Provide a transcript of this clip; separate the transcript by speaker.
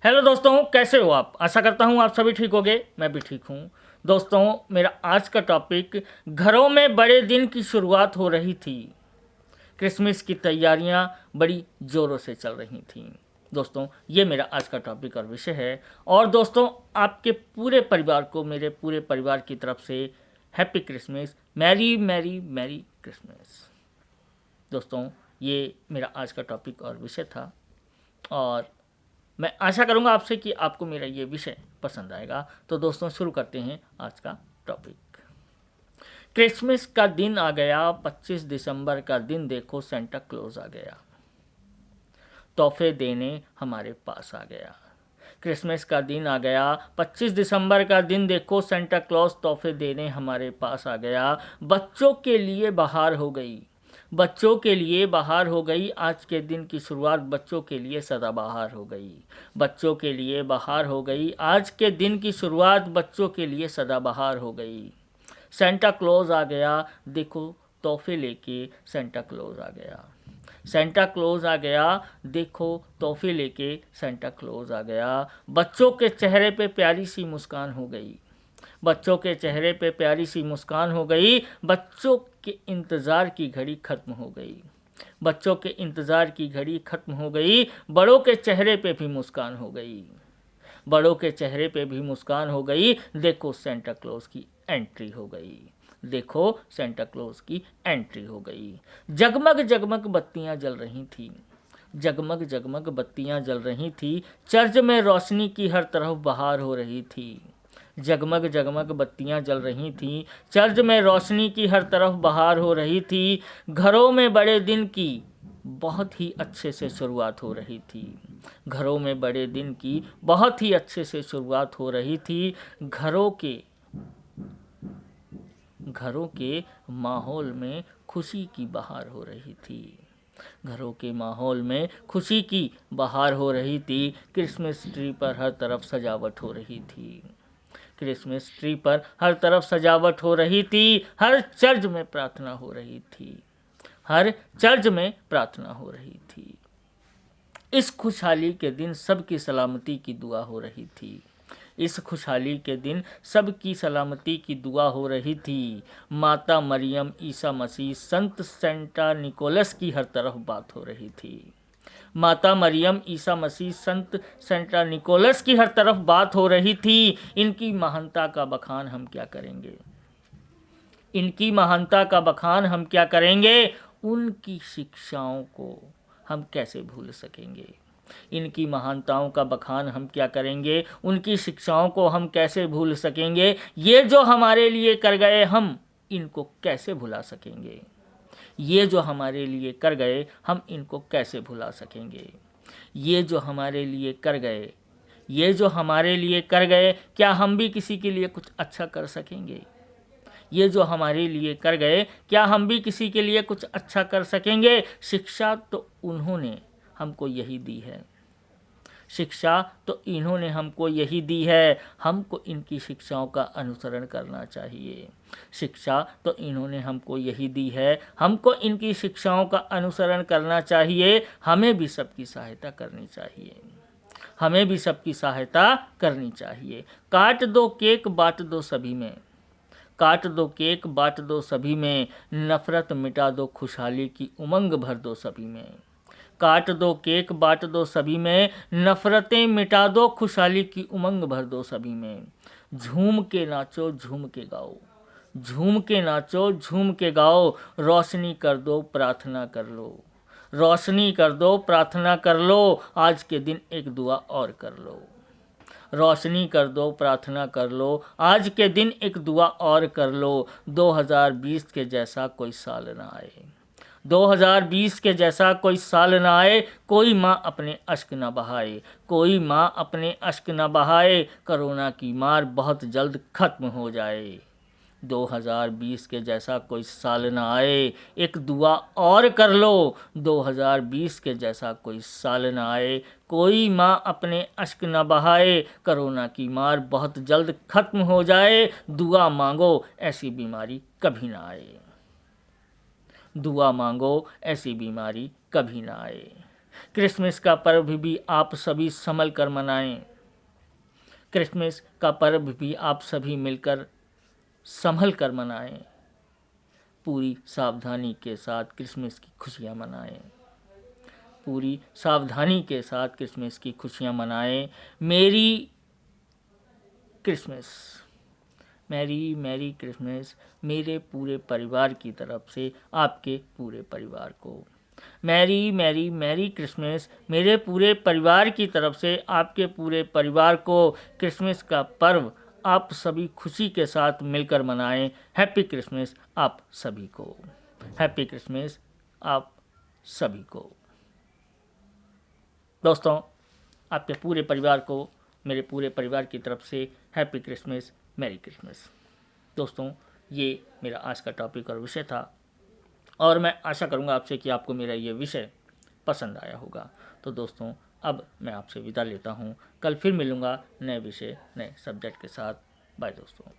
Speaker 1: Hello दोस्तों, कैसे हो आप? आशा करता हूँ आप सभी ठीक होंगे। मैं भी ठीक हूँ। दोस्तों, मेरा आज का टॉपिक, घरों में बड़े दिन की शुरुआत हो रही थी। क्रिसमस की तैयारियां बड़ी ज़ोरों से चल रही थीं। दोस्तों, ये मेरा आज का टॉपिक और विषय है। और दोस्तों, आपके पूरे परिवार को मेरे पूरे परिवार की तरफ से happy Christmas, merry merry merry Christmas. दोस्तों, ये मेरा आज का टॉपिक और विषय था। और मैं आशा करूंगा आपसे कि आपको मेरा ये विषय पसंद आएगा। तो दोस्तों, शुरू करते हैं आज का टॉपिक। क्रिसमस का दिन आ गया, 25 दिसंबर का दिन देखो, सेंटा क्लॉज आ गया, तोहफे देने हमारे पास आ गया। क्रिसमस का दिन आ गया, 25 दिसंबर का दिन देखो, सेंटा क्लॉज तोहफे देने हमारे पास आ गया। बच्चों के लिए बहार हो गई, बच्चों के लिए बहार हो गई। आज के दिन की शुरुआत बच्चों के लिए सदाबहार हो गई, बच्चों के लिए बहार हो गई। आज के दिन की शुरुआत बच्चों के लिए सदाबहार हो गई। सेंटा क्लॉज आ गया, देखो तोहफे लेके सेंटा क्लॉज आ गया। सेंटा क्लॉज आ गया, देखो तोहफे लेके सेंटा क्लॉज आ गया। बच्चों के चेहरे पे प्यारी सी मुस्कान हो गई, बच्चों के चेहरे पे प्यारी सी मुस्कान हो गई। बच्चों के इंतज़ार की घड़ी खत्म हो गई, बच्चों के इंतज़ार की घड़ी खत्म हो गई। बड़ों के चेहरे पे भी मुस्कान हो गई, बड़ों के चेहरे पे भी मुस्कान हो गई। देखो सेंटा क्लॉज की एंट्री हो गई, देखो सेंटा क्लॉज की एंट्री हो गई। जगमग जगमग बत्तियां जल रही थी, जगमग जगमग बत्तियां जल रही थी। चर्च में रोशनी की हर तरफ बहार हो रही थी, जगमग जगमग बत्तियां जल रही थीं। चर्च में रोशनी की हर तरफ बहार हो रही थी। घरों में बड़े दिन की बहुत ही अच्छे से शुरुआत हो रही थी, घरों में बड़े दिन की बहुत ही अच्छे से शुरुआत हो रही थी। घरों के माहौल में खुशी की बहार हो रही थी, घरों के माहौल में खुशी की बहार हो रही थी। क्रिसमस ट्री पर हर तरफ सजावट हो रही थी, क्रिसमस ट्री पर हर तरफ सजावट हो रही थी। हर चर्च में प्रार्थना हो रही थी, हर चर्च में प्रार्थना हो रही थी। इस खुशहाली के दिन सबकी सलामती की दुआ हो रही थी, इस खुशहाली के दिन सबकी सलामती की दुआ हो रही थी। माता मरियम, ईसा मसीह, संत सेंटा निकोलस की हर तरफ बात हो रही थी। माता मरियम, ईसा मसीह, संत सेंटा निकोलस की हर तरफ बात हो रही थी। इनकी महानता का बखान हम क्या करेंगे, इनकी महानता का बखान हम क्या करेंगे। उनकी शिक्षाओं को हम कैसे भूल सकेंगे, इनकी महानताओं का बखान हम क्या करेंगे, उनकी शिक्षाओं को हम कैसे भूल सकेंगे। ये जो हमारे लिए कर गए, हम इनको कैसे भुला सकेंगे, ये जो हमारे लिए कर गए, हम इनको कैसे भुला सकेंगे। ये जो हमारे लिए कर गए, ये जो हमारे लिए कर गए, क्या हम भी किसी के लिए कुछ अच्छा कर सकेंगे। ये जो हमारे लिए कर गए, क्या हम भी किसी के लिए कुछ अच्छा कर सकेंगे। शिक्षा तो उन्होंने हमको यही दी है, शिक्षा तो इन्होंने हमको यही दी है। हमको इनकी शिक्षाओं का अनुसरण करना चाहिए, शिक्षा तो इन्होंने हमको यही दी है। हमको इनकी शिक्षाओं का अनुसरण करना चाहिए। हमें भी सबकी सहायता करनी चाहिए, हमें भी सबकी सहायता करनी चाहिए। काट दो केक, बांट दो सभी में, काट दो केक, बांट दो सभी में। नफ़रत मिटा दो, खुशहाली की उमंग भर दो सभी में। काट दो केक, बांट दो सभी में। नफ़रतें मिटा दो, खुशहाली की उमंग भर दो सभी में। झूम के नाचो, झूम के गाओ, झूम के नाचो, झूम के गाओ। रोशनी कर दो, प्रार्थना कर लो, रोशनी कर दो, प्रार्थना कर लो। आज के दिन एक दुआ और कर लो, रोशनी कर दो, प्रार्थना कर लो। आज के दिन एक दुआ और कर लो। 2020 के जैसा कोई साल ना आए, 2020 के जैसा कोई साल ना आए। कोई माँ अपने अश्क ना बहाए, कोई माँ अपने अश्क ना बहाए। कोरोना की मार बहुत जल्द खत्म हो जाए। 2020 के जैसा कोई साल ना आए, एक दुआ और कर लो। 2020 के जैसा कोई साल ना आए, कोई माँ अपने अश्क न बहाए। कोरोना की मार बहुत जल्द खत्म हो जाए। दुआ मांगो, ऐसी बीमारी कभी ना आए, दुआ मांगो, ऐसी बीमारी कभी ना आए। क्रिसमस का पर्व भी आप सभी संभल कर मनाएं। क्रिसमस का पर्व भी आप सभी मिलकर संभल कर मनाएं। पूरी सावधानी के साथ क्रिसमस की खुशियाँ मनाएं। पूरी सावधानी के साथ क्रिसमस की खुशियाँ मनाएं। मेरी क्रिसमस, मैरी मैरी क्रिसमस मेरे पूरे परिवार की तरफ से आपके पूरे परिवार को। मैरी मैरी मैरी क्रिसमस मेरे पूरे परिवार की तरफ से आपके पूरे परिवार को। क्रिसमस का पर्व आप सभी खुशी के साथ मिलकर मनाएं। हैप्पी क्रिसमस आप सभी को। हैप्पी क्रिसमस आप सभी को। दोस्तों, आपके पूरे परिवार को मेरे पूरे परिवार की तरफ से हैप्पी क्रिसमस, मैरी क्रिसमस। दोस्तों, ये मेरा आज का टॉपिक और विषय था और मैं आशा करूँगा आपसे कि आपको मेरा ये विषय पसंद आया होगा। तो दोस्तों, अब मैं आपसे विदा लेता हूँ। कल फिर मिलूँगा नए विषय, नए सब्जेक्ट के साथ। बाय दोस्तों।